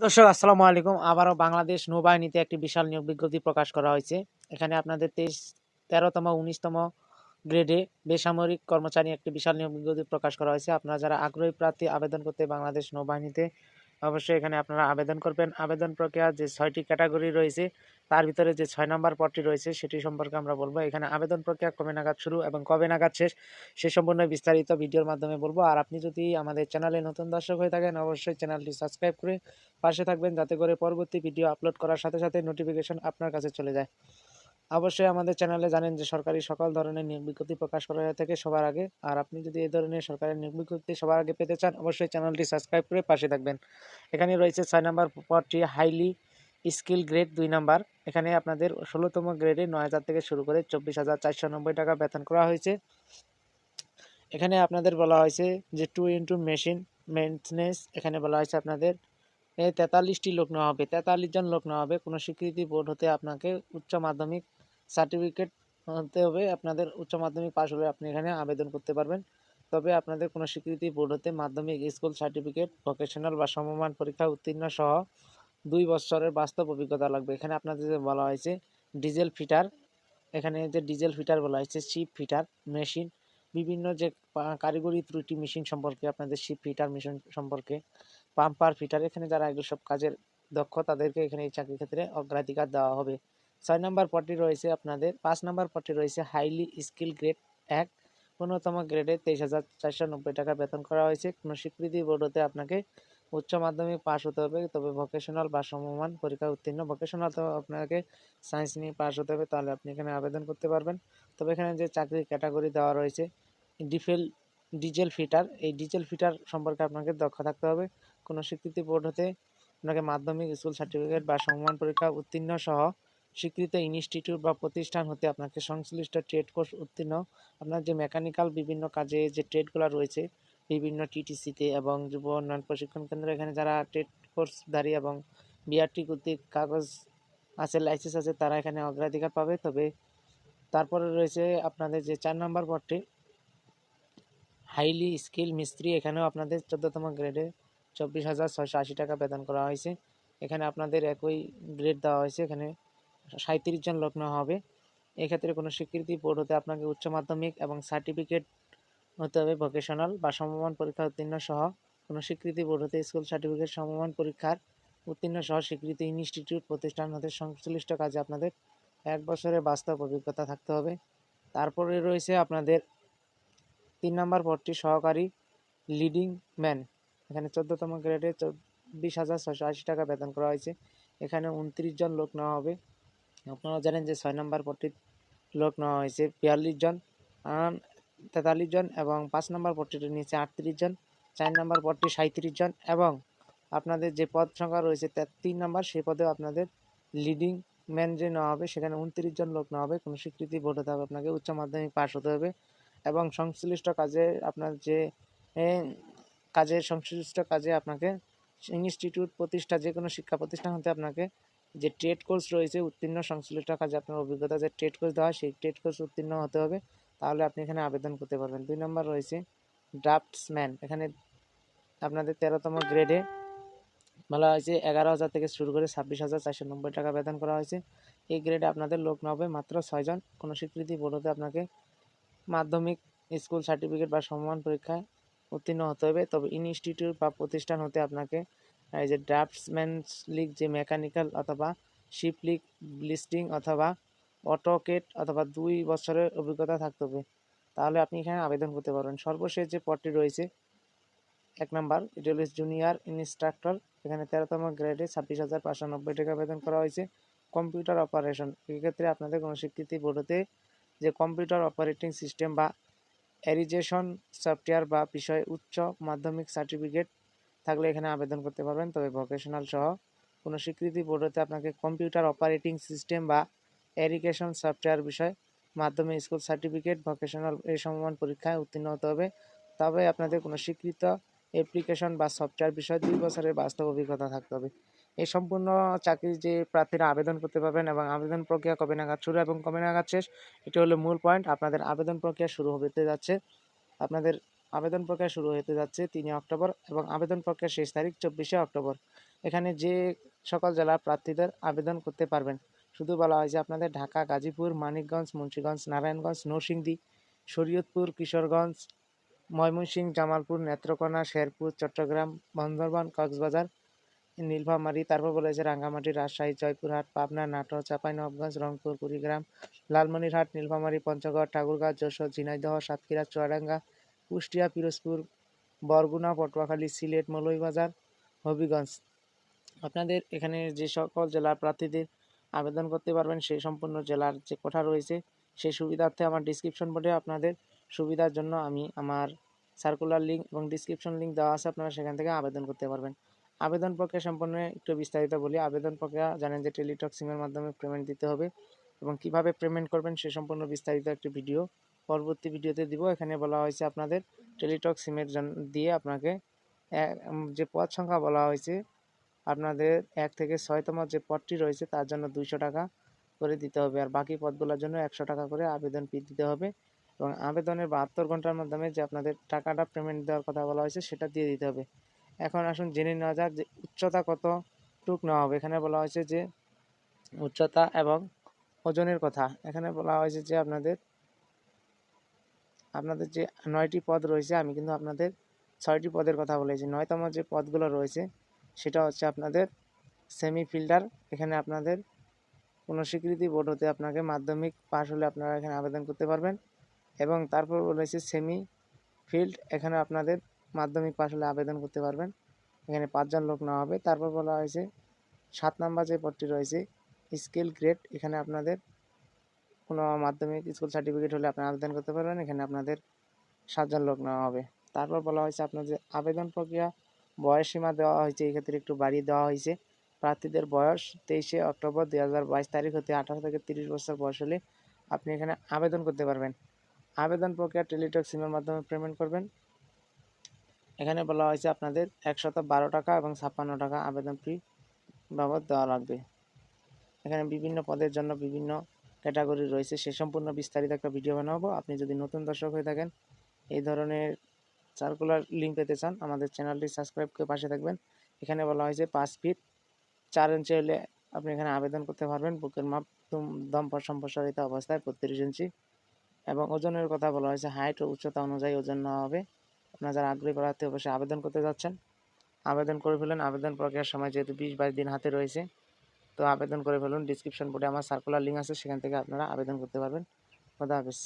দর্শক আসসালামু আলাইকুম। আবারও বাংলাদেশ নৌবাহিনীতে একটি বিশাল নিয়োগ বিজ্ঞপ্তি প্রকাশ করা হয়েছে। এখানে আপনাদের 13তম 19তম গ্রেডে বেসামরিক কর্মচারী একটি বিশাল নিয়োগ বিজ্ঞপ্তি প্রকাশ করা হয়েছে। আপনারা যারা আগ্রহী প্রার্থী আবেদন করতে বাংলাদেশ নৌবাহিনীতে, অবশ্যই এখানে আপনারা আবেদন করবেন। আবেদন প্রক্রিয়া যে 6টি ক্যাটাগরি রয়েছে, তার ভিতরে যে 6 নম্বর পদটি রয়েছে সেটি সম্পর্কে আমরা বলবো। এখানে আবেদন প্রক্রিয়া কবে নাগাদ শুরু এবং কবে নাগাদ শেষ সে সম্পূর্ণ বিস্তারিত ভিডিওর মাধ্যমে বলবো। আর আপনি যদি আমাদের চ্যানেলে নতুন দর্শক হয়ে থাকেন, অবশ্যই চ্যানেলটি সাবস্ক্রাইব করে পাশে থাকবেন, যাতে করে পরবর্তী ভিডিও আপলোড করার সাথে সাথে নোটিফিকেশন আপনার কাছে চলে যায়। অবশ্যই আমাদের চ্যানেলে জানেন যে সরকারি সকল ধরনের নিয়োগ বিজ্ঞপ্তি প্রকাশ করা হয়ে থাকে সবার আগে। আর আপনি যদি এই ধরনের সরকারি নিয়োগ বিজ্ঞপ্তি সবার আগে পেতে চান, অবশ্যই চ্যানেলটি সাবস্ক্রাইব করে পাশে থাকবেন। এখানে রয়েছে 6 নম্বর পদটি হাইলি স্কিল গ্রেড 2 নাম্বার। এখানে আপনাদের 16তম গ্রেডে 9,000 থেকে শুরু করে 24,490 টাকা বেতন করা হয়েছে। এখানে আপনাদের বলা হয়েছে যে 2 মেশিন মেইনটেনেন্স। এখানে বলা হয়েছে আপনাদের 43টি লোক নেওয়া হবে, 43 জন লোক নেওয়া হবে। কোনো স্বীকৃতি বোর্ড হতে আপনাকে উচ্চ মাধ্যমিক সার্টিফিকেট হতে হবে। আপনাদের উচ্চ মাধ্যমিক পাস হলে আপনি এখানে আবেদন করতে পারবেন। তবে আপনাদের কোনো স্বীকৃতি বোর্ড হতে মাধ্যমিক স্কুল সার্টিফিকেট, ভোকেশনাল বা সমমান পরীক্ষা উত্তীর্ণ সহ 2 বছরের বাস্তব অভিজ্ঞতা লাগবে। এখানে আপনাদের বলা হয়েছে ডিজেল ফিটার। এখানে যে ডিজেল ফিটার বলা হয়েছে, শিপ ফিটার মেশিন, বিভিন্ন যে কারিগরি ত্রুটি মেশিন সম্পর্কে, আপনাদের শিপ ফিটার মেশিন সম্পর্কে, পাম্পার ফিটার, এখানে যারা এগুলো সব কাজের দক্ষ তাদেরকে এখানে এই চাকরির ক্ষেত্রে অগ্রাধিকার দেওয়া হবে। 6 নম্বর পদটি রয়েছে আপনাদের, 5 নম্বর পদটি রয়েছে হাইলি স্কিল গ্রেড 1। 15তম গ্রেডে 23,490 টাকা বেতন করা হয়েছে। কোনো স্বীকৃতি বোর্ড হতে আপনাকে উচ্চ মাধ্যমিক পাস হতে হবে, তবে ভোকেশনাল বা সমমান পরীক্ষা উত্তীর্ণ। ভোকেশনাল তো আপনাকে সায়েন্স নিয়ে পাস হতে হবে, তাহলে আপনি এখানে আবেদন করতে পারবেন। তবে এখানে যে চাকরির ক্যাটাগরি দেওয়া রয়েছে ডিজেল ফিটার, এই ডিজেল ফিটার সম্পর্কে আপনাকে দক্ষ থাকতে হবে। কোনো স্বীকৃতি বোর্ড হতে আপনাকে মাধ্যমিক স্কুল সার্টিফিকেট বা সমমান পরীক্ষা উত্তীর্ণ সহ স্বীকৃত ইনস্টিটিউট বা প্রতিষ্ঠান হতে আপনাকে সংশ্লিষ্ট ট্রেড কোর্স উত্তীর্ণ। আপনার যে মেকানিক্যাল বিভিন্ন কাজে যে ট্রেডগুলো রয়েছে বিভিন্ন টিটিসিতে এবং যুব উন্নয়ন প্রশিক্ষণ কেন্দ্র, এখানে যারা ট্রেড কোর্সধারী এবং বিআরটি কর্তৃক কাগজ আছে, লাইসেন্স আছে, তারা এখানে অগ্রাধিকার পাবে। তবে তারপরে রয়েছে আপনাদের যে 4 নম্বর পদটি হাইলি স্কিল মিস্ত্রি। এখানেও আপনাদের 14তম গ্রেডে 24,680 টাকা বেতন করা হয়েছে। এখানে আপনাদের একই গ্রেড দেওয়া হয়েছে। এখানে 37 জন লোক নেওয়া হবে। এক্ষেত্রে কোনো স্বীকৃতি বোর্ড হতে আপনাকে উচ্চ মাধ্যমিক এবং সার্টিফিকেট হতে হবে, ভোকেশনাল বা সমমান পরীক্ষা উত্তীর্ণ সহ। কোনো স্বীকৃতি বোর্ড হতে স্কুল সার্টিফিকেট সমমান পরীক্ষার উত্তীর্ণ সহ স্বীকৃত ইনস্টিটিউট প্রতিষ্ঠান হতে সংশ্লিষ্ট কাজে আপনাদের 1 বছরের বাস্তব অভিজ্ঞতা থাকতে হবে। তারপরে রয়েছে আপনাদের 3 নম্বর পদটি সহকারী লিডিং ম্যান। এখানে 14তম গ্রেডে 24,680 টাকা বেতন করা হয়েছে। এখানে 29 জন লোক নেওয়া হবে। আপনারা জানেন যে 6 নম্বর পদটি লোক নেওয়া হয়েছে 42 জন, 43 জন এবং 5 নম্বর পদটিতে নিচে 38 জন, 4 নম্বর পদটি 37 জন এবং আপনাদের যে পদ সংখ্যা রয়েছে 3 নম্বর, সেই পদেও আপনাদের লিডিং ম্যান যে নেওয়া হবে সেখানে 29 জন লোক নেওয়া হবে। কোনো স্বীকৃতি বোর্ড হতে হবে আপনাকে উচ্চ মাধ্যমিক পাস হতে হবে এবং সংশ্লিষ্ট কাজে আপনার যে সংশ্লিষ্ট কাজে আপনাকে ইনস্টিটিউট প্রতিষ্ঠা, যে কোনো শিক্ষা প্রতিষ্ঠান হতে আপনাকে যে ট্রেড কোর্স রয়েছে উত্তীর্ণ, সংশ্লিষ্ট কাজে আপনার অভিজ্ঞতা যে ট্রেড কোর্স দেওয়া, সেই ট্রেড কোর্স উত্তীর্ণ হতে হবে, তাহলে আপনি এখানে আবেদন করতে পারবেন। 2 নম্বর রয়েছে ড্রাফটসম্যান। এখানে আপনাদের 13তম গ্রেডে বলা হয়েছে 11,000 থেকে শুরু করে 26,490 টাকা বেতন করা হয়েছে। এই গ্রেডে আপনাদের লোক নেওয়া হবে মাত্র 6 জন। কোনো স্বীকৃতি বোর্ড হতে আপনাকে মাধ্যমিক স্কুল সার্টিফিকেট বা সমমান পরীক্ষায় উত্তীর্ণ হতে হবে, তবে ইনস্টিটিউট বা প্রতিষ্ঠান হতে আপনাকে এই যে ড্রাফটসম্যান লিগ, যে মেকানিক্যাল অথবা শিপ লিগ, ব্লিস্টিং অথবা অটোকেট অথবা 2 বছরের অভিজ্ঞতা থাকতে হবে, তাহলে আপনি এখানে আবেদন করতে পারবেন। সর্বশেষ যে পদটি রয়েছে 1 নম্বর, এটা হল জুনিয়র ইনস্ট্রাক্টর। এখানে 13তম গ্রেডে 26,590 টাকা বেতন করা হয়েছে। কম্পিউটার অপারেশন, এক্ষেত্রে আপনাদের কোনো স্বীকৃতি বোর্ড হতে যে কম্পিউটার অপারেটিং সিস্টেম বা এরিজেশন সফটওয়্যার বা বিষয়ে উচ্চ মাধ্যমিক সার্টিফিকেট থাকলে এখানে আবেদন করতে পারবেন। তবে ভোকেশনাল সহ কোনো স্বীকৃতি বোর্ড হতে আপনাকে কম্পিউটার অপারেটিং সিস্টেম বা এরিগেশন সফটওয়্যার বিষয়ে মাধ্যমিক স্কুল সার্টিফিকেট, ভোকেশনাল এই সমমান পরীক্ষায় উত্তীর্ণ হতে হবে। তবে আপনাদের কোনো স্বীকৃত অ্যাপ্লিকেশন বা সফটওয়্যার বিষয়ে 2 বছরের বাস্তব অভিজ্ঞতা থাকতে হবে। এই সম্পূর্ণ চাকরির যে প্রার্থীরা আবেদন করতে পারবেন এবং আবেদন প্রক্রিয়া কবে নাগাদ শুরু এবং কবে নাগাদ শেষ, এটা হলো মূল পয়েন্ট। আপনাদের আবেদন প্রক্রিয়া শুরু হতে যাচ্ছে, আপনাদের আবেদন প্রক্রিয়া শুরু হতে যাচ্ছে 3 অক্টোবর এবং আবেদন প্রক্রিয়া শেষ তারিখ 24 অক্টোবর। এখানে যে সকল জেলার প্রার্থীদের আবেদন করতে পারবেন, শুধু বলা হয়েছে আপনাদের ঢাকা, গাজীপুর, মানিকগঞ্জ, মুন্সিগঞ্জ, নারায়ণগঞ্জ, নরসিংদী, শরীয়তপুর, কিশোরগঞ্জ, ময়মনসিংহ, জামালপুর, নেত্রকোনা, শেরপুর, চট্টগ্রাম, বান্দরবান, কক্সবাজার, নীলফামারী, তারপর বলেছে রাঙ্গামাটি, রাজশাহী, জয়পুরহাট, পাবনা, নাটোর, চাঁপাইনবাবগঞ্জ, রংপুর, কুড়িগ্রাম, লালমনিরহাট, নীলফামারী, পঞ্চগড়, ঠাকুরগাঁও, যশোর, ঝিনাইদহ, সাতক্ষীরা, চুয়াডাঙ্গা, কুষ্টিয়া, পিরোজপুর, বরগুনা, পটুয়াখালী, সিলেট, মৌলভীবাজার, হবিগঞ্জ। আপনাদের এখানে যে সকল জেলার প্রার্থীদের আবেদন করতে পারবেন সেই সম্পূর্ণ জেলার যে কোঠা রয়েছে সেই সুবিধার্থে আমার ডিসক্রিপশন বোর্ডে আপনাদের সুবিধার জন্য আমি আমার সার্কুলার লিঙ্ক এবং ডিসক্রিপশন লিঙ্ক দেওয়া আছে, আপনারা সেখান থেকে আবেদন করতে পারবেন। আবেদন প্রক্রিয়া সম্পূর্ণ একটু বিস্তারিত বলি। আবেদন প্রক্রিয়া জানেন যে টেলিটক সিমের মাধ্যমে পেমেন্ট দিতে হবে এবং কিভাবে পেমেন্ট করবেন সে সম্পূর্ণ বিস্তারিত একটি ভিডিও পরবর্তী ভিডিওতে দিব। এখানে বলা হয়েছে আপনাদের টেলিটক সিমের দিয়ে আপনাকে যে পদ সংখ্যা বলা হয়েছে আপনাদের 1 থেকে 6তম যে পদটি রয়েছে তার জন্য 200 টাকা করে দিতে হবে, আর বাকি পদগুলোর জন্য 100 টাকা করে আবেদন ফি দিতে হবে এবং আবেদনের 72 ঘন্টার মাধ্যমে যে আপনাদের টাকাটা পেমেন্ট দেওয়ার কথা বলা হয়েছে সেটা দিয়ে দিতে হবে। এখন আসুন জেনে নেওয়া যাক যে উচ্চতা কতটুক নেওয়া হবে। এখানে বলা হয়েছে যে উচ্চতা এবং ওজনের কথা। এখানে বলা হয়েছে যে আপনাদের যে 9টি পদ রয়েছে, আমি কিন্তু আপনাদের 6টি পদের কথা বলেছি। 9তম যে পদগুলো রয়েছে সেটা হচ্ছে আপনাদের সেমি ফিল্ডার। এখানে আপনাদের কোনো স্বীকৃতি বোর্ড হতে আপনাকে মাধ্যমিক পাশ হলে আপনারা এখানে আবেদন করতে পারবেন এবং তারপর রয়েছে সেমি ফিল্ড, এখানে আপনাদের মাধ্যমিক পাশ হলে আবেদন করতে পারবেন। এখানে 5 জন লোক নেওয়া হবে। তারপর বলা হয়েছে 7 নম্বর যে পদটি রয়েছে স্কিল গ্রেড, এখানে আপনাদের কোনো মাধ্যমিক স্কুল সার্টিফিকেট হলে আপনারা আবেদন করতে পারবেন, এখানে আপনাদের 7 জন লোক নেওয়া হবে। তারপর বলা হয়েছে আপনাদের আবেদন প্রক্রিয়া বয়স সীমা দেওয়া হয়েছে, এই ক্ষেত্রে একটু বাড়িয়ে দেওয়া হয়েছে। প্রার্থীদের বয়স 23শে অক্টোবর 2022 তারিখ হতে 18 থেকে 30 বছর বয়স হলে আপনি এখানে আবেদন করতে পারবেন। আবেদন প্রক্রিয়া টেলিটক সিমের মাধ্যমে পেমেন্ট করবেন। এখানে বলা হয়েছে আপনাদের 112 টাকা এবং 56 টাকা আবেদন ফি বাবদ দেওয়া লাগবে। এখানে বিভিন্ন পদের জন্য বিভিন্ন ক্যাটাগরি রয়েছে, সে সম্পূর্ণ বিস্তারিত একটা ভিডিও বানাবো। আপনি যদি নতুন দর্শক হয়ে থাকেন, এই ধরনের সার্কুলার লিঙ্ক পেতে চান, আমাদের চ্যানেলটি সাবস্ক্রাইব করে পাশে থাকবেন। এখানে বলা হয়েছে 5 ফিট 4 ইঞ্চি হলে আপনি এখানে আবেদন করতে পারবেন। বুকের মাপ দম সম্প্রসারিত অবস্থায় 32 ইঞ্চি এবং ওজনের কথা বলা হয়েছে হাইট ও উচ্চতা অনুযায়ী ওজন নেওয়া হবে। আপনারা যারা আগ্রহী প্রার্থী অবশ্যই আবেদন করতে যাচ্ছেন আবেদন করে ফেলুন। আবেদন প্রক্রিয়ার সময় যেহেতু 20-22 দিন হাতে রয়েছে, তো আবেদন করে ফেলুন। ডিসক্রিপশন বোর্ডে আমার সার্কুলার লিঙ্ক আছে, সেখান থেকে আপনারা আবেদন করতে পারবেন। খোদা হাফেজ।